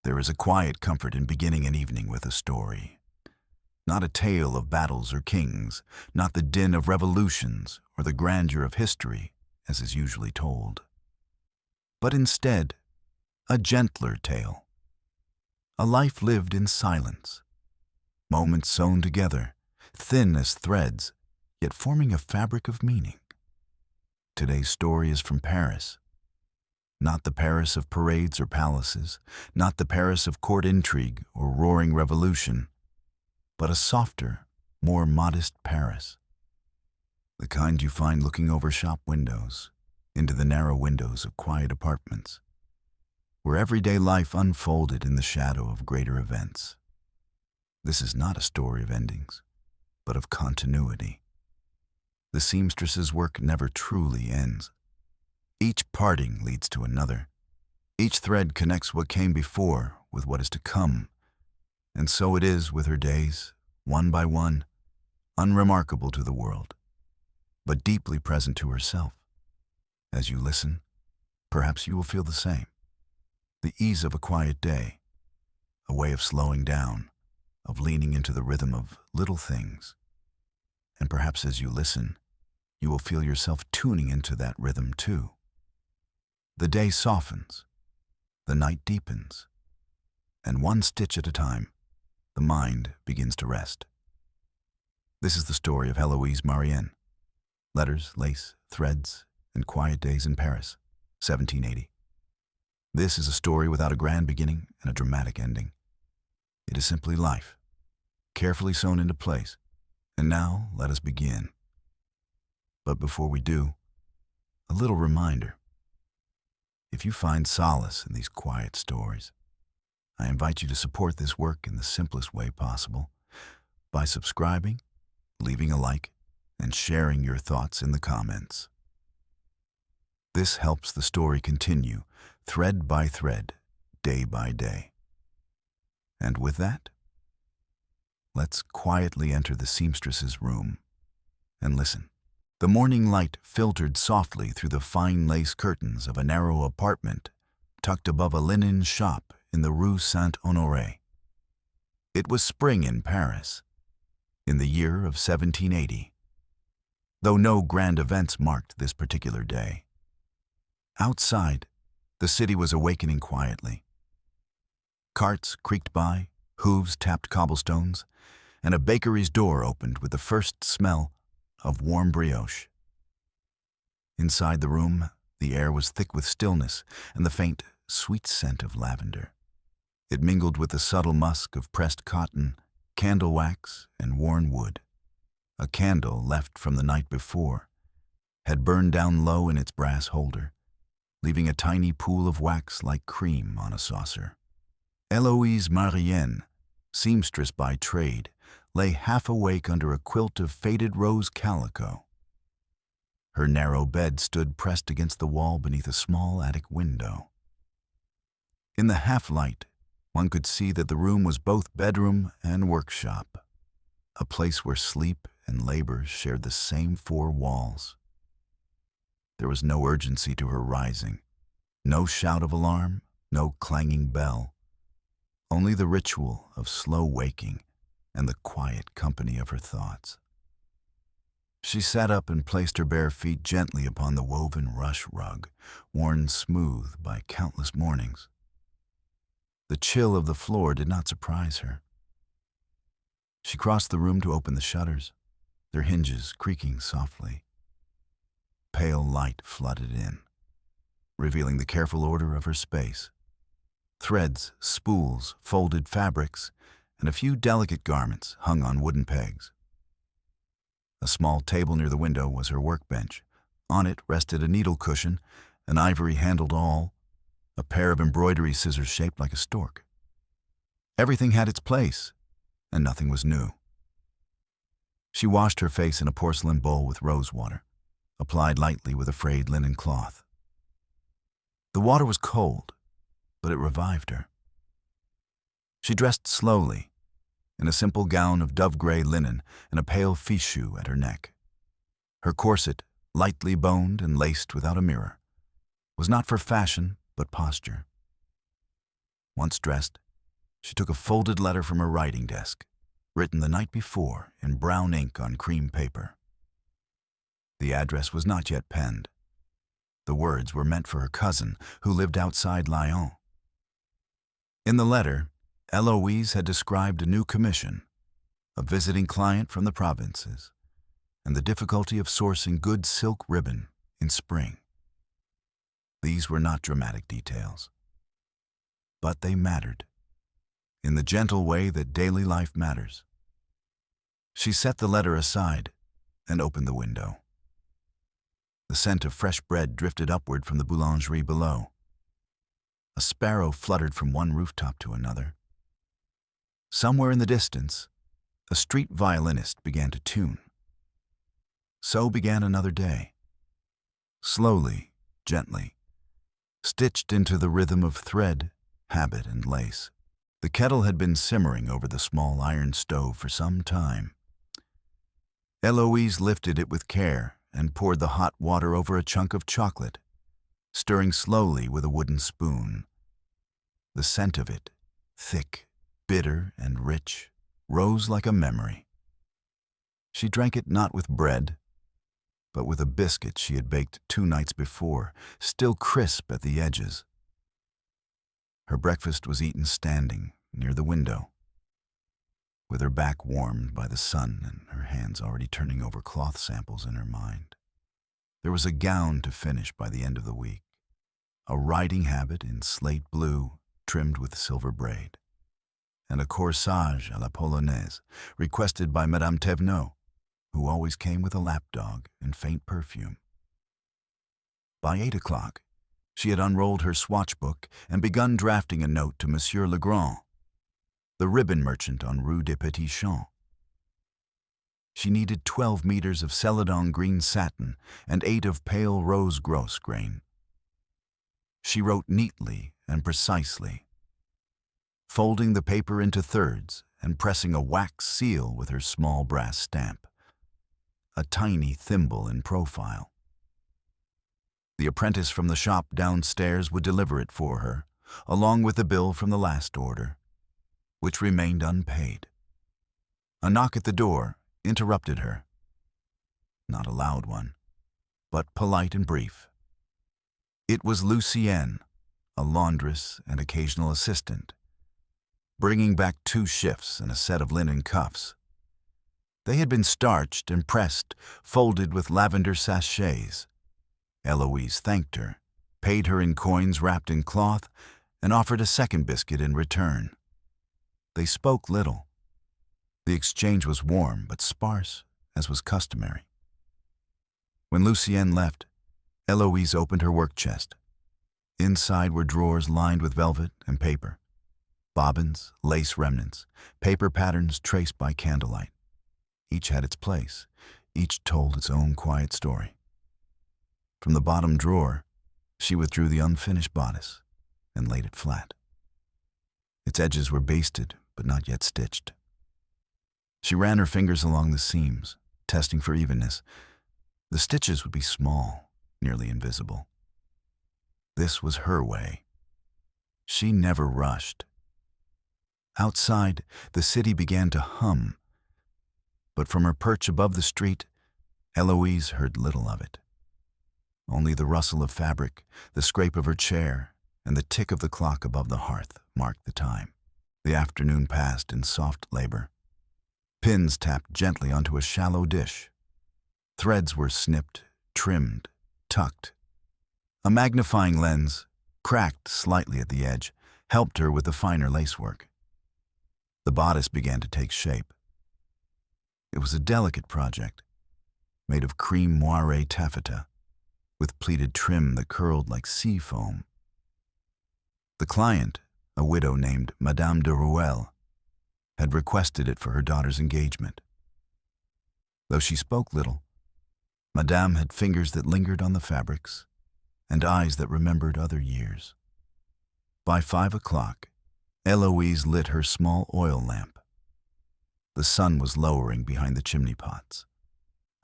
There is a quiet comfort in beginning an evening with a story. Not a tale of battles or kings, not the din of revolutions or the grandeur of history, as is usually told. But instead, a gentler tale. A life lived in silence. Moments sewn together, thin as threads, yet forming a fabric of meaning. Today's story is from Paris. Not the Paris of parades or palaces, not the Paris of court intrigue or roaring revolution, but a softer, more modest Paris. The kind you find looking over shop windows, into the narrow windows of quiet apartments, where everyday life unfolded in the shadow of greater events. This is not a story of endings, but of continuity. The seamstress's work never truly ends. Each parting leads to another. Each thread connects what came before with what is to come. And so it is with her days, one by one, unremarkable to the world, but deeply present to herself. As you listen, perhaps you will feel the same. The ease of a quiet day, a way of slowing down, of leaning into the rhythm of little things. And perhaps as you listen, you will feel yourself tuning into that rhythm too. The day softens, the night deepens, and one stitch at a time, the mind begins to rest. This is the story of Héloïse Marienne. Letters, lace, threads, and quiet days in Paris, 1780. This is a story without a grand beginning and a dramatic ending. It is simply life, carefully sewn into place. And now, let us begin. But before we do, a little reminder. If you find solace in these quiet stories, I invite you to support this work in the simplest way possible by subscribing, leaving a like, and sharing your thoughts in the comments. This helps the story continue, thread by thread, day by day. And with that, let's quietly enter the seamstress's room and listen. The morning light filtered softly through the fine lace curtains of a narrow apartment tucked above a linen shop in the Rue Saint-Honoré. It was spring in Paris, in the year of 1780, though no grand events marked this particular day. Outside, the city was awakening quietly. Carts creaked by, hooves tapped cobblestones, and a bakery's door opened with the first smell of warm brioche. Inside the room, the air was thick with stillness and the faint, sweet scent of lavender. It mingled with the subtle musk of pressed cotton, candle wax, and worn wood. A candle left from the night before had burned down low in its brass holder, leaving a tiny pool of wax like cream on a saucer. Héloïse Marienne, seamstress by trade, lay half awake under a quilt of faded rose calico. Her narrow bed stood pressed against the wall beneath a small attic window. In the half-light, one could see that the room was both bedroom and workshop, a place where sleep and labor shared the same four walls. There was no urgency to her rising, no shout of alarm, no clanging bell, only the ritual of slow waking and the quiet company of her thoughts. She sat up and placed her bare feet gently upon the woven rush rug, worn smooth by countless mornings. The chill of the floor did not surprise her. She crossed the room to open the shutters, their hinges creaking softly. Pale light flooded in, revealing the careful order of her space. Threads, spools, folded fabrics, and a few delicate garments hung on wooden pegs. A small table near the window was her workbench. On it rested a needle cushion, an ivory-handled awl, a pair of embroidery scissors shaped like a stork. Everything had its place, and nothing was new. She washed her face in a porcelain bowl with rose water, applied lightly with a frayed linen cloth. The water was cold, but it revived her. She dressed slowly, in a simple gown of dove-gray linen and a pale fichu at her neck. Her corset, lightly boned and laced without a mirror, was not for fashion but posture. Once dressed, she took a folded letter from her writing desk, written the night before in brown ink on cream paper. The address was not yet penned. The words were meant for her cousin, who lived outside Lyon. In the letter, Eloise had described a new commission, a visiting client from the provinces, and the difficulty of sourcing good silk ribbon in spring. These were not dramatic details, but they mattered, in the gentle way that daily life matters. She set the letter aside and opened the window. The scent of fresh bread drifted upward from the boulangerie below. A sparrow fluttered from one rooftop to another. Somewhere in the distance, a street violinist began to tune. So began another day. Slowly, gently, stitched into the rhythm of thread, habit, and lace. The kettle had been simmering over the small iron stove for some time. Eloise lifted it with care and poured the hot water over a chunk of chocolate, stirring slowly with a wooden spoon. The scent of it, thick, bitter, and rich, rose like a memory. She drank it not with bread, but with a biscuit she had baked 2 nights before, still crisp at the edges. Her breakfast was eaten standing near the window, with her back warmed by the sun and her hands already turning over cloth samples in her mind. There was a gown to finish by the end of the week, a riding habit in slate blue trimmed with silver braid, and a corsage à la polonaise requested by Madame Thévenot, who always came with a lapdog and faint perfume. By 8 o'clock, she had unrolled her swatch book and begun drafting a note to Monsieur Legrand, the ribbon merchant on Rue des Petits Champs. She needed 12 meters of celadon green satin and 8 of pale rose gross grain. She wrote neatly and precisely, folding the paper into thirds and pressing a wax seal with her small brass stamp, a tiny thimble in profile. The apprentice from the shop downstairs would deliver it for her, along with the bill from the last order, which remained unpaid. A knock at the door interrupted her. Not a loud one, but polite and brief. It was Lucienne, a laundress and occasional assistant, bringing back 2 shifts and a set of linen cuffs. They had been starched and pressed, folded with lavender sachets. Eloise thanked her, paid her in coins wrapped in cloth, and offered a second biscuit in return. They spoke little. The exchange was warm but sparse, as was customary. When Lucienne left, Eloise opened her work chest. Inside were drawers lined with velvet and paper, bobbins, lace remnants, paper patterns traced by candlelight. Each had its place. Each told its own quiet story. From the bottom drawer, she withdrew the unfinished bodice and laid it flat. Its edges were basted, but not yet stitched. She ran her fingers along the seams, testing for evenness. The stitches would be small, nearly invisible. This was her way. She never rushed. Outside, the city began to hum, but from her perch above the street, Eloise heard little of it. Only the rustle of fabric, the scrape of her chair, and the tick of the clock above the hearth marked the time. The afternoon passed in soft labor. Pins tapped gently onto a shallow dish. Threads were snipped, trimmed, tucked. A magnifying lens, cracked slightly at the edge, helped her with the finer lacework. The bodice began to take shape. It was a delicate project, made of cream moiré taffeta, with pleated trim that curled like sea foam. The client, a widow named Madame de Ruelle, had requested it for her daughter's engagement. Though she spoke little, Madame had fingers that lingered on the fabrics and eyes that remembered other years. By 5 o'clock, Eloise lit her small oil lamp. The sun was lowering behind the chimney pots.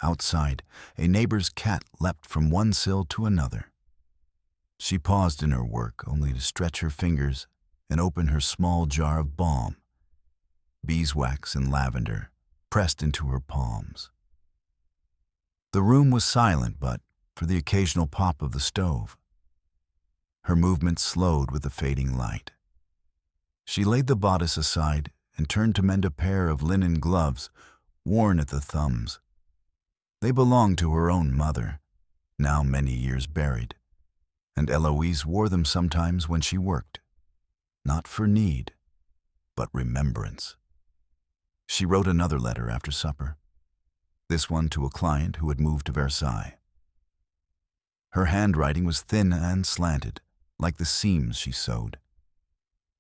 Outside, a neighbor's cat leapt from one sill to another. She paused in her work only to stretch her fingers and opened her small jar of balm, beeswax and lavender pressed into her palms. The room was silent but for the occasional pop of the stove. Her movements slowed with the fading light. She laid the bodice aside and turned to mend a pair of linen gloves worn at the thumbs. They belonged to her own mother, now many years buried, and Eloise wore them sometimes when she worked, not for need, but remembrance. She wrote another letter after supper, this one to a client who had moved to Versailles. Her handwriting was thin and slanted, like the seams she sewed.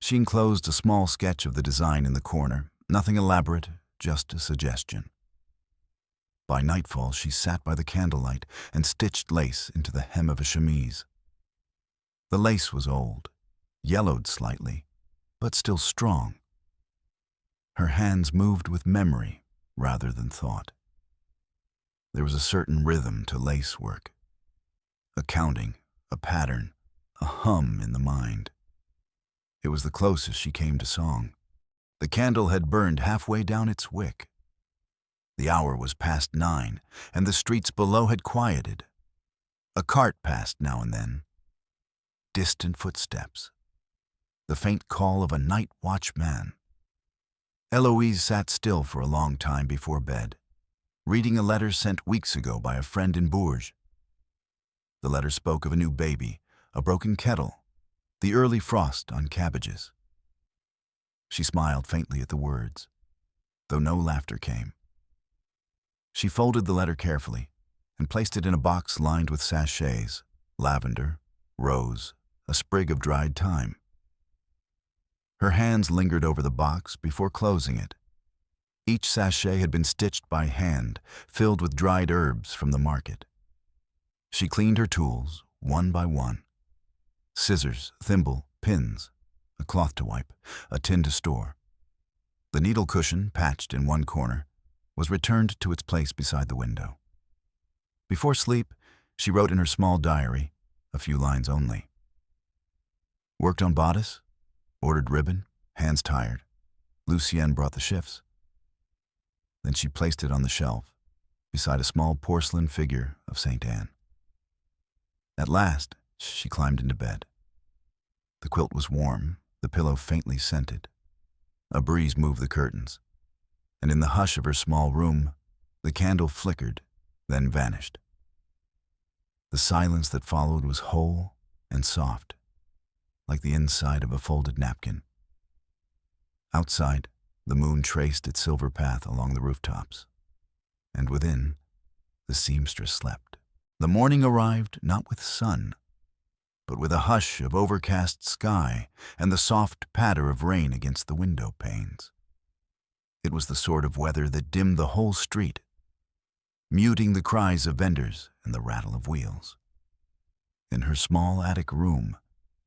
She enclosed a small sketch of the design in the corner, nothing elaborate, just a suggestion. By nightfall, she sat by the candlelight and stitched lace into the hem of a chemise. The lace was old, yellowed slightly, but still strong. Her hands moved with memory rather than thought. There was a certain rhythm to lace work, a counting, a pattern, a hum in the mind. It was the closest she came to song. The candle had burned halfway down its wick. The hour was past 9, and the streets below had quieted. A cart passed now and then. Distant footsteps. The faint call of a night watchman. Eloise sat still for a long time before bed, reading a letter sent weeks ago by a friend in Bourges. The letter spoke of a new baby, a broken kettle, the early frost on cabbages. She smiled faintly at the words, though no laughter came. She folded the letter carefully and placed it in a box lined with sachets, lavender, rose, a sprig of dried thyme. Her hands lingered over the box before closing it. Each sachet had been stitched by hand, filled with dried herbs from the market. She cleaned her tools, one by one. Scissors, thimble, pins, a cloth to wipe, a tin to store. The needle cushion, patched in one corner, was returned to its place beside the window. Before sleep, she wrote in her small diary, a few lines only. Worked on bodice, ordered ribbon, hands tired. Lucienne brought the shifts. Then she placed it on the shelf, beside a small porcelain figure of Saint Anne. At last, she climbed into bed. The quilt was warm, the pillow faintly scented. A breeze moved the curtains, and in the hush of her small room, the candle flickered, then vanished. The silence that followed was whole and soft, like the inside of a folded napkin. Outside, the moon traced its silver path along the rooftops, and within, the seamstress slept. The morning arrived not with sun, but with a hush of overcast sky and the soft patter of rain against the window panes. It was the sort of weather that dimmed the whole street, muting the cries of vendors and the rattle of wheels. In her small attic room,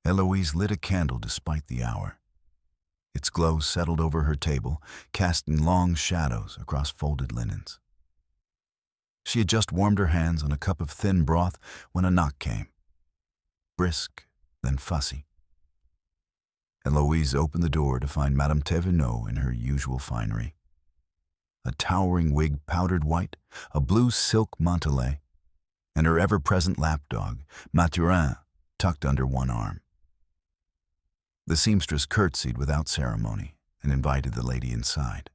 Eloise lit a candle despite the hour. Its glow settled over her table, casting long shadows across folded linens. She had just warmed her hands on a cup of thin broth when a knock came. Brisk, then fussy. Eloise opened the door to find Madame Thévenot in her usual finery. A towering wig powdered white, a blue silk mantelet, and her ever-present lapdog, Mathurin, tucked under one arm. The seamstress curtsied without ceremony and invited the lady inside.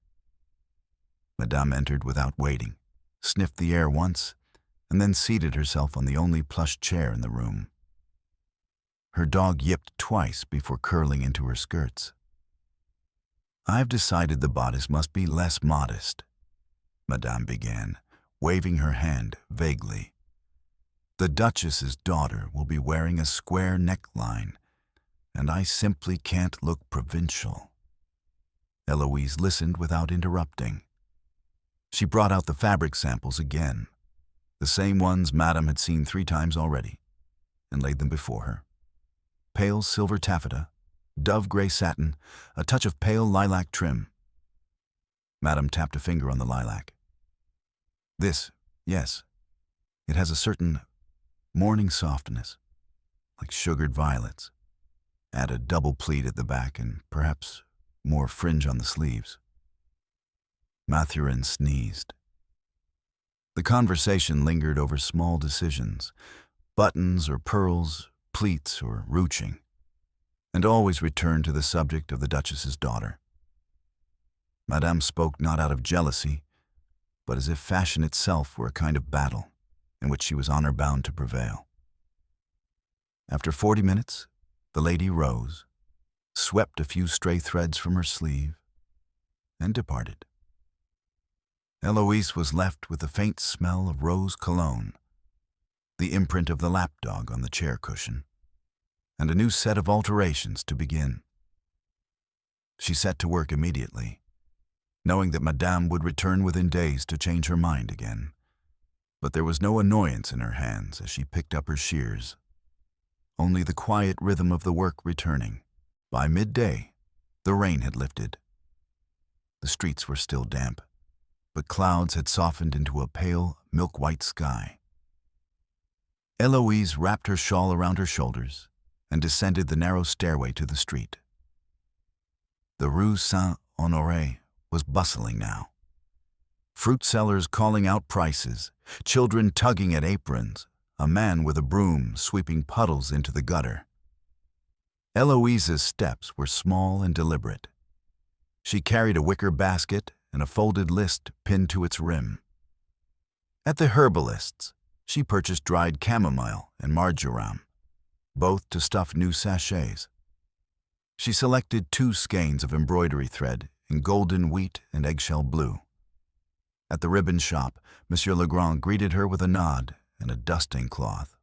Madame entered without waiting, sniffed the air once, and then seated herself on the only plush chair in the room. Her dog yipped twice before curling into her skirts. "I've decided the bodice must be less modest," Madame began, waving her hand vaguely. "The Duchess's daughter will be wearing a square neckline, and I simply can't look provincial." Eloise listened without interrupting. She brought out the fabric samples again, the same ones Madame had seen 3 times already, and laid them before her. Pale silver taffeta, dove-gray satin, a touch of pale lilac trim. Madame tapped a finger on the lilac. "This, yes, it has a certain morning softness, like sugared violets, Add a double pleat at the back and perhaps more fringe on the sleeves. Mathurin sneezed. The conversation lingered over small decisions, buttons or pearls, pleats or ruching, and always returned to the subject of the Duchess's daughter. Madame spoke not out of jealousy, but as if fashion itself were a kind of battle in which she was honor-bound to prevail. After 40 minutes, the lady rose, swept a few stray threads from her sleeve, and departed. Eloise was left with the faint smell of rose cologne, the imprint of the lapdog on the chair cushion, and a new set of alterations to begin. She set to work immediately, knowing that Madame would return within days to change her mind again. But there was no annoyance in her hands as she picked up her shears, only the quiet rhythm of the work returning. By midday, the rain had lifted. The streets were still damp, but clouds had softened into a pale, milk-white sky. Eloise wrapped her shawl around her shoulders and descended the narrow stairway to the street. The Rue Saint-Honoré was bustling now. Fruit sellers calling out prices, children tugging at aprons, a man with a broom sweeping puddles into the gutter. Eloise's steps were small and deliberate. She carried a wicker basket and a folded list pinned to its rim. At the herbalist's, she purchased dried chamomile and marjoram, both to stuff new sachets. She selected 2 skeins of embroidery thread in golden wheat and eggshell blue. At the ribbon shop, Monsieur Legrand greeted her with a nod and a dusting cloth.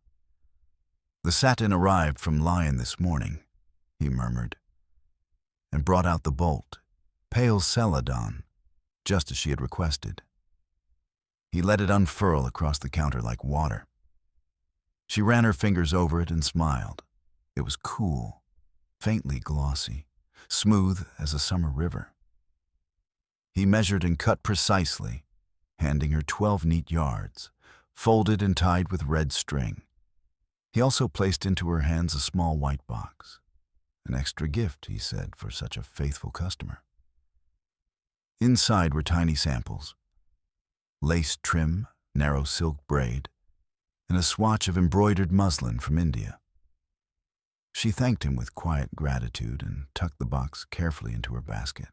"The satin arrived from Lyon this morning," he murmured, and brought out the bolt, pale celadon, just as she had requested. He let it unfurl across the counter like water. She ran her fingers over it and smiled. It was cool, faintly glossy, smooth as a summer river. He measured and cut precisely, handing her 12 neat yards, folded and tied with red string. He also placed into her hands a small white box. An extra gift, he said, for such a faithful customer. Inside were tiny samples, lace trim, narrow silk braid, and a swatch of embroidered muslin from India. She thanked him with quiet gratitude and tucked the box carefully into her basket.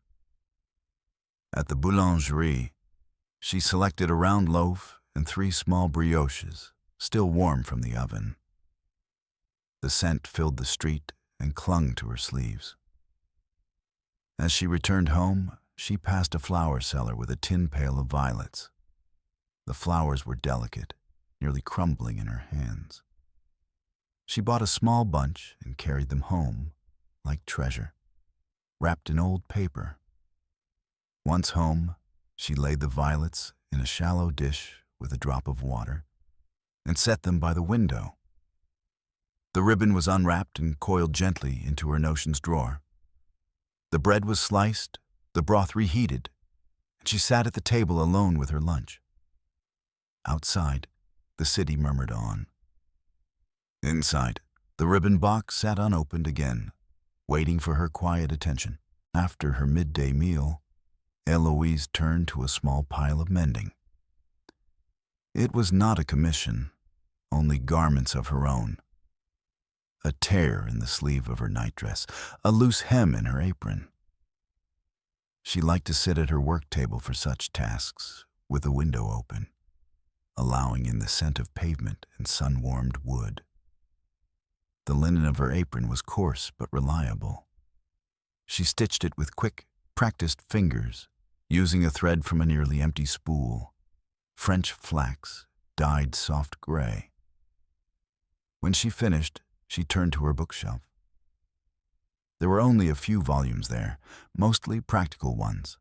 At the boulangerie, she selected a round loaf and 3 small brioches, still warm from the oven. The scent filled the street and clung to her sleeves. As she returned home, she passed a flower seller with a tin pail of violets. The flowers were delicate, nearly crumbling in her hands. She bought a small bunch and carried them home, like treasure, wrapped in old paper. Once home, she laid the violets in a shallow dish with a drop of water and set them by the window. The ribbon was unwrapped and coiled gently into her notions drawer. The bread was sliced, the broth reheated, and she sat at the table alone with her lunch. Outside, the city murmured on. Inside, the ribbon box sat unopened again, waiting for her quiet attention. After her midday meal, Eloise turned to a small pile of mending. It was not a commission, only garments of her own. A tear in the sleeve of her nightdress, a loose hem in her apron. She liked to sit at her work table for such tasks, with the window open, allowing in the scent of pavement and sun-warmed wood. The linen of her apron was coarse but reliable. She stitched it with quick, practiced fingers, using a thread from a nearly empty spool, French flax, dyed soft gray. When she finished, she turned to her bookshelf. There were only a few volumes there, mostly practical ones.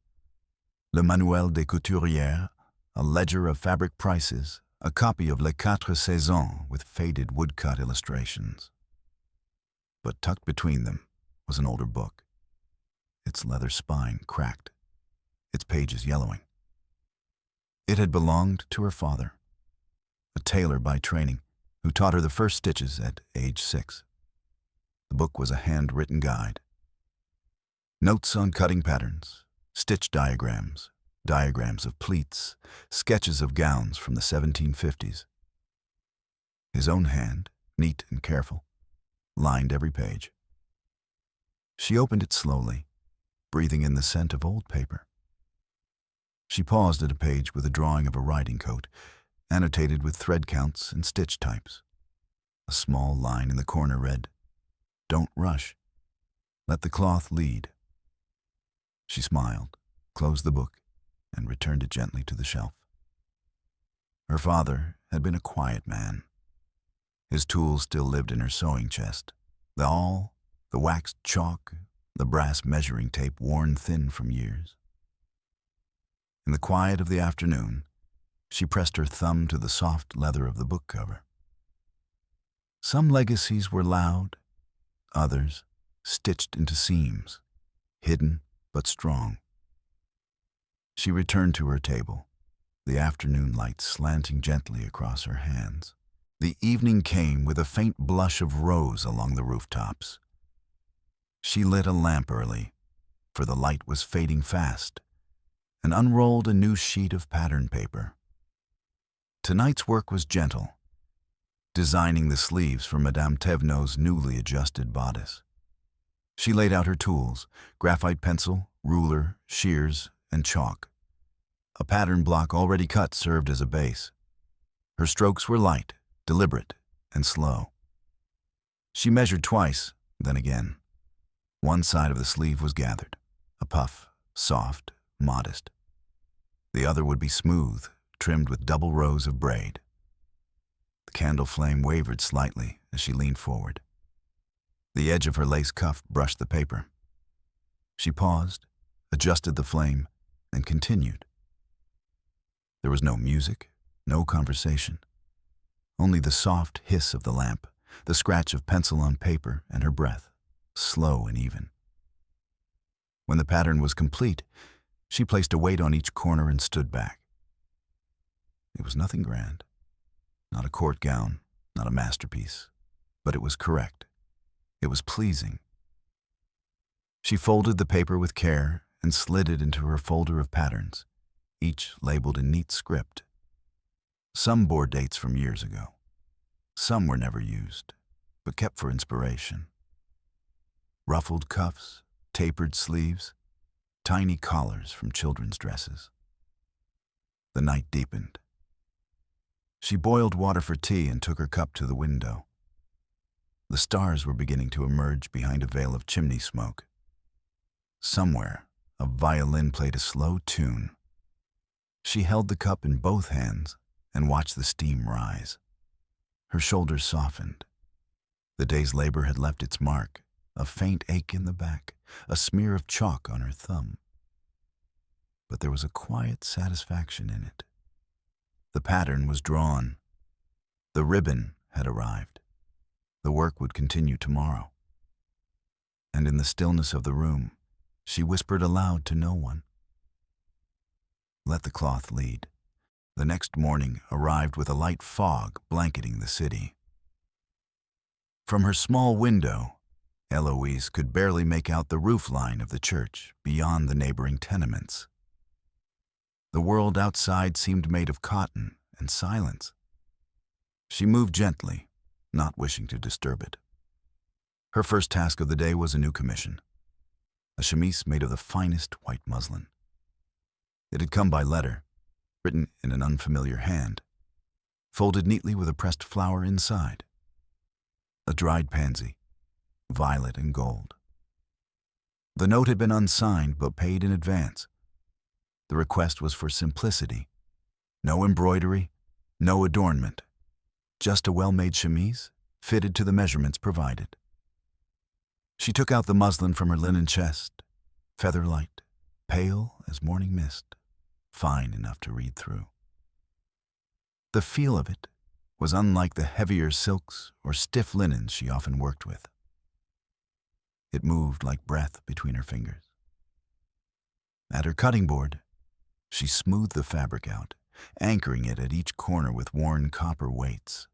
Le Manuel des Couturières, a ledger of fabric prices, a copy of Les Quatre Saisons with faded woodcut illustrations. But tucked between them was an older book, its leather spine cracked, its pages yellowing. It had belonged to her father, a tailor by training, who taught her the first stitches at age 6. The book was a handwritten guide. Notes on cutting patterns, stitch diagrams, diagrams of pleats, sketches of gowns from the 1750s. His own hand, neat and careful, lined every page. She opened it slowly, breathing in the scent of old paper. She paused at a page with a drawing of a riding coat, annotated with thread counts and stitch types. A small line in the corner read, "Don't rush. Let the cloth lead." She smiled, closed the book, and returned it gently to the shelf. Her father had been a quiet man. His tools still lived in her sewing chest. The awl, the waxed chalk, the brass measuring tape worn thin from years. In the quiet of the afternoon, she pressed her thumb to the soft leather of the book cover. Some legacies were loud, others stitched into seams, hidden but strong. She returned to her table, the afternoon light slanting gently across her hands. The evening came with a faint blush of rose along the rooftops. She lit a lamp early, for the light was fading fast, and unrolled a new sheet of pattern paper. Tonight's work was gentle, designing the sleeves for Madame Thévenot's newly adjusted bodice. She laid out her tools, graphite pencil, ruler, shears, and chalk. A pattern block already cut served as a base. Her strokes were light, deliberate, and slow. She measured twice, then again. One side of the sleeve was gathered, a puff, soft, modest. The other would be smooth, trimmed with double rows of braid. The candle flame wavered slightly as she leaned forward. The edge of her lace cuff brushed the paper. She paused, adjusted the flame, and continued. There was no music, no conversation. Only the soft hiss of the lamp, the scratch of pencil on paper, and her breath, slow and even. When the pattern was complete, she placed a weight on each corner and stood back. It was nothing grand, not a court gown, not a masterpiece, but it was correct. It was pleasing. She folded the paper with care and slid it into her folder of patterns, each labeled in neat script. Some bore dates from years ago. Some were never used, but kept for inspiration. Ruffled cuffs, tapered sleeves, tiny collars from children's dresses. The night deepened. She boiled water for tea and took her cup to the window. The stars were beginning to emerge behind a veil of chimney smoke. Somewhere, a violin played a slow tune. She held the cup in both hands and watched the steam rise. Her shoulders softened. The day's labor had left its mark, a faint ache in the back, a smear of chalk on her thumb. But there was a quiet satisfaction in it. The pattern was drawn. The ribbon had arrived. The work would continue tomorrow. And in the stillness of the room, she whispered aloud to no one. Let the cloth lead. The next morning arrived with a light fog blanketing the city. From her small window, Eloise could barely make out the roof line of the church beyond the neighboring tenements. The world outside seemed made of cotton and silence. She moved gently, not wishing to disturb it. Her first task of the day was a new commission, a chemise made of the finest white muslin. It had come by letter, written in an unfamiliar hand, folded neatly with a pressed flower inside. A dried pansy, violet and gold. The note had been unsigned but paid in advance. The request was for simplicity. No embroidery, no adornment. Just a well-made chemise, fitted to the measurements provided. She took out the muslin from her linen chest, feather light, pale as morning mist, fine enough to read through. The feel of it was unlike the heavier silks or stiff linens she often worked with. It moved like breath between her fingers. At her cutting board, she smoothed the fabric out, anchoring it at each corner with worn copper weights.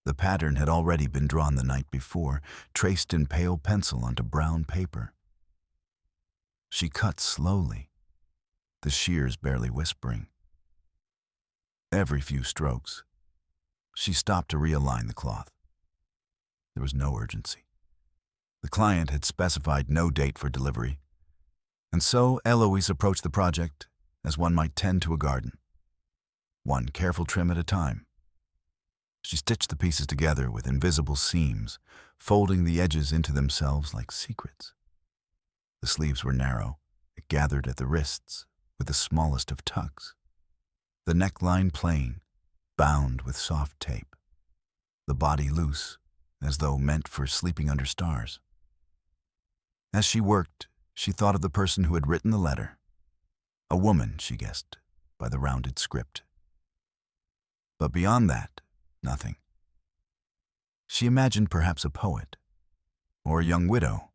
The pattern had already been drawn the night before, traced in pale pencil onto brown paper. She cut slowly, the shears barely whispering. Every few strokes, she stopped to realign the cloth. There was no urgency. The client had specified no date for delivery, and so Eloise approached the project as one might tend to a garden, one careful trim at a time. She stitched the pieces together with invisible seams, folding the edges into themselves like secrets. The sleeves were narrow, gathered at the wrists with the smallest of tucks. The neckline plain, bound with soft tape. The body loose, as though meant for sleeping under stars. As she worked, she thought of the person who had written the letter. A woman, she guessed, by the rounded script. But beyond that, nothing. She imagined perhaps a poet, or a young widow,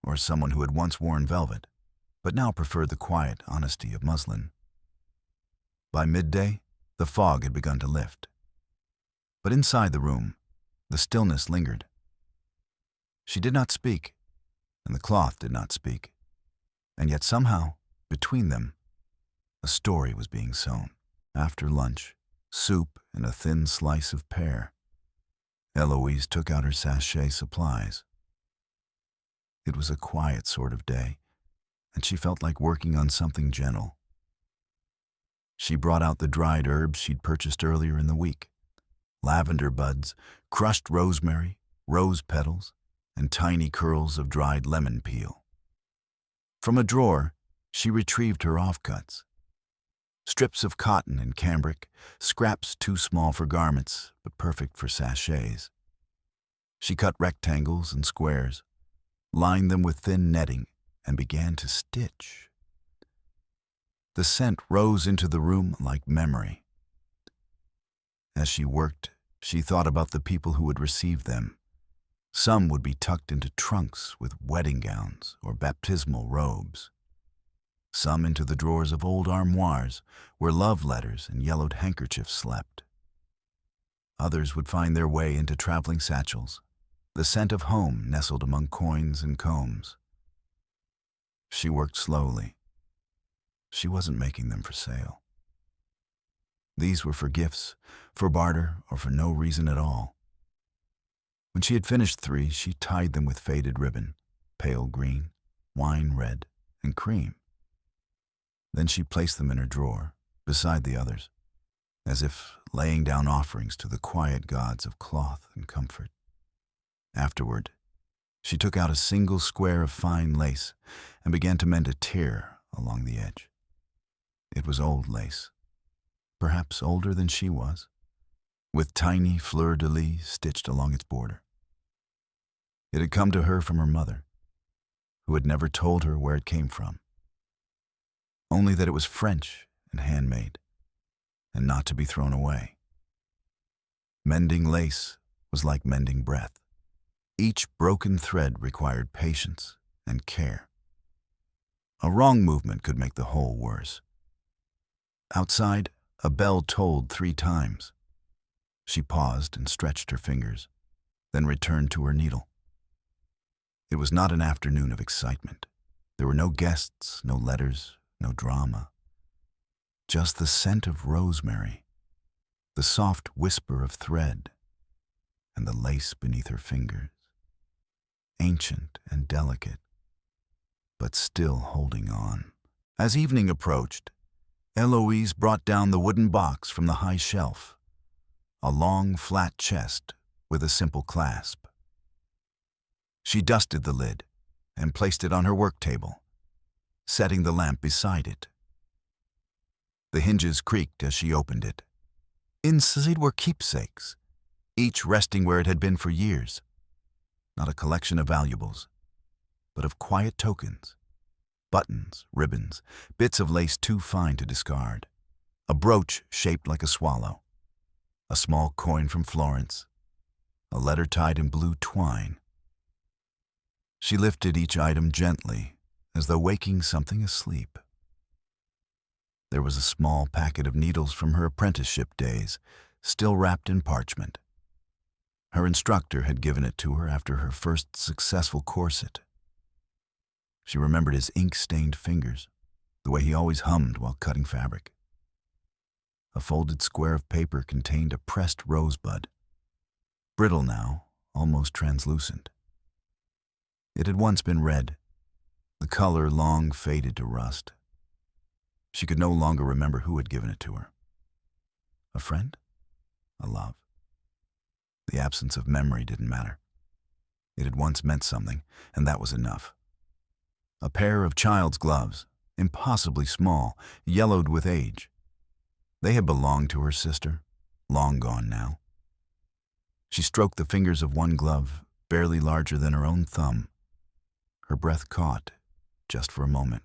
or someone who had once worn velvet, but now preferred the quiet honesty of muslin. By midday, the fog had begun to lift. But inside the room, the stillness lingered. She did not speak, and the cloth did not speak. And yet somehow, between them, a story was being sewn. After lunch, soup and a thin slice of pear, Eloise took out her sachet supplies. It was a quiet sort of day, and she felt like working on something gentle. She brought out the dried herbs she'd purchased earlier in the week. Lavender buds, crushed rosemary, rose petals, and tiny curls of dried lemon peel. From a drawer, she retrieved her offcuts. Strips of cotton and cambric, scraps too small for garments, but perfect for sachets. She cut rectangles and squares, lined them with thin netting, and began to stitch. The scent rose into the room like memory. As she worked, she thought about the people who would receive them. Some would be tucked into trunks with wedding gowns or baptismal robes. Some into the drawers of old armoires where love letters and yellowed handkerchiefs slept. Others would find their way into traveling satchels, the scent of home nestled among coins and combs. She worked slowly. She wasn't making them for sale. These were for gifts, for barter, or for no reason at all. When she had finished 3, she tied them with faded ribbon, pale green, wine red, and cream. Then she placed them in her drawer, beside the others, as if laying down offerings to the quiet gods of cloth and comfort. Afterward, she took out a single square of fine lace and began to mend a tear along the edge. It was old lace, perhaps older than she was, with tiny fleur-de-lis stitched along its border. It had come to her from her mother, who had never told her where it came from, only that it was French and handmade, and not to be thrown away. Mending lace was like mending breath. Each broken thread required patience and care. A wrong movement could make the whole worse. Outside, a bell tolled 3 times. She paused and stretched her fingers, then returned to her needle. It was not an afternoon of excitement. There were no guests, no letters, no drama. Just the scent of rosemary, the soft whisper of thread, and the lace beneath her fingers. Ancient and delicate, but still holding on. As evening approached, Eloise brought down the wooden box from the high shelf, a long, flat chest with a simple clasp. She dusted the lid and placed it on her work table, setting the lamp beside it. The hinges creaked as she opened it. Inside were keepsakes, each resting where it had been for years. Not a collection of valuables, but of quiet tokens. Buttons, ribbons, bits of lace too fine to discard. A brooch shaped like a swallow. A small coin from Florence. A letter tied in blue twine. She lifted each item gently, as though waking something asleep. There was a small packet of needles from her apprenticeship days, still wrapped in parchment. Her instructor had given it to her after her first successful corset. She remembered his ink-stained fingers, the way he always hummed while cutting fabric. A folded square of paper contained a pressed rosebud, brittle now, almost translucent. It had once been red, the color long faded to rust. She could no longer remember who had given it to her. A friend? A love? The absence of memory didn't matter. It had once meant something, and that was enough. A pair of child's gloves, impossibly small, yellowed with age. They had belonged to her sister, long gone now. She stroked the fingers of one glove, barely larger than her own thumb. Her breath caught, just for a moment.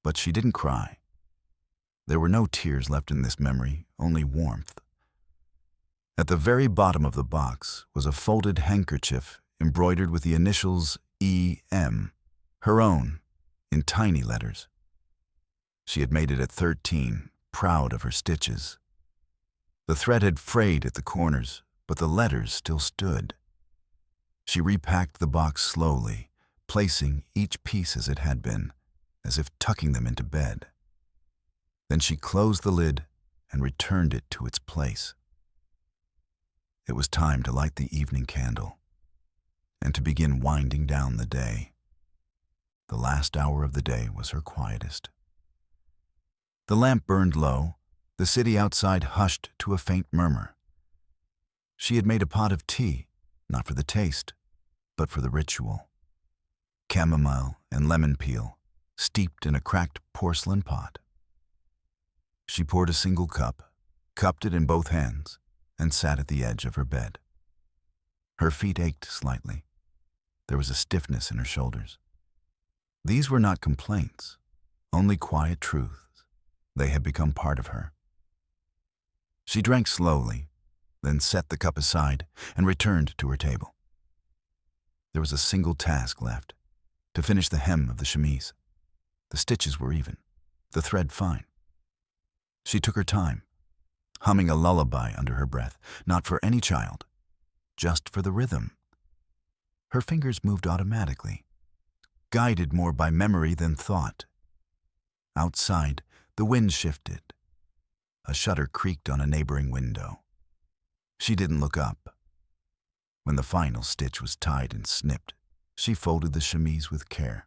But she didn't cry. There were no tears left in this memory, only warmth. At the very bottom of the box was a folded handkerchief embroidered with the initials E.M., her own, in tiny letters. She had made it at 13, proud of her stitches. The thread had frayed at the corners, but the letters still stood. She repacked the box slowly, placing each piece as it had been, as if tucking them into bed. Then she closed the lid and returned it to its place. It was time to light the evening candle and to begin winding down the day. The last hour of the day was her quietest. The lamp burned low, the city outside hushed to a faint murmur. She had made a pot of tea, not for the taste, but for the ritual. Chamomile and lemon peel, steeped in a cracked porcelain pot. She poured a single cup, cupped it in both hands, and sat at the edge of her bed. Her feet ached slightly. There was a stiffness in her shoulders. These were not complaints, only quiet truths. They had become part of her. She drank slowly, then set the cup aside and returned to her table. There was a single task left, to finish the hem of the chemise. The stitches were even, the thread fine. She took her time, humming a lullaby under her breath, not for any child, just for the rhythm. Her fingers moved automatically, guided more by memory than thought. Outside, the wind shifted. A shutter creaked on a neighboring window. She didn't look up. When the final stitch was tied and snipped, she folded the chemise with care.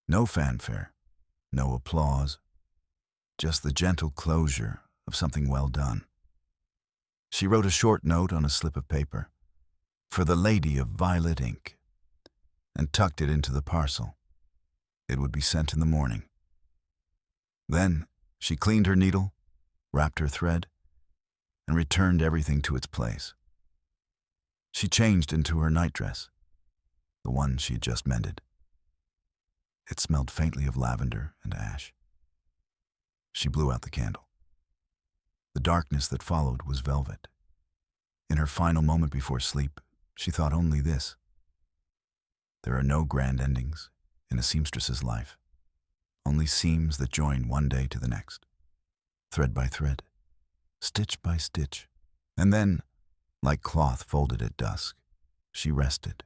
No fanfare, no applause, just the gentle closure of something well done. She wrote a short note on a slip of paper, "For the lady of violet ink," and tucked it into the parcel. It would be sent in the morning. Then she cleaned her needle, wrapped her thread, and returned everything to its place. She changed into her nightdress, the one she had just mended. It smelled faintly of lavender and ash. She blew out the candle. The darkness that followed was velvet. In her final moment before sleep, she thought only this: there are no grand endings in a seamstress's life, only seams that join one day to the next, thread by thread, stitch by stitch. And then, like cloth folded at dusk, she rested.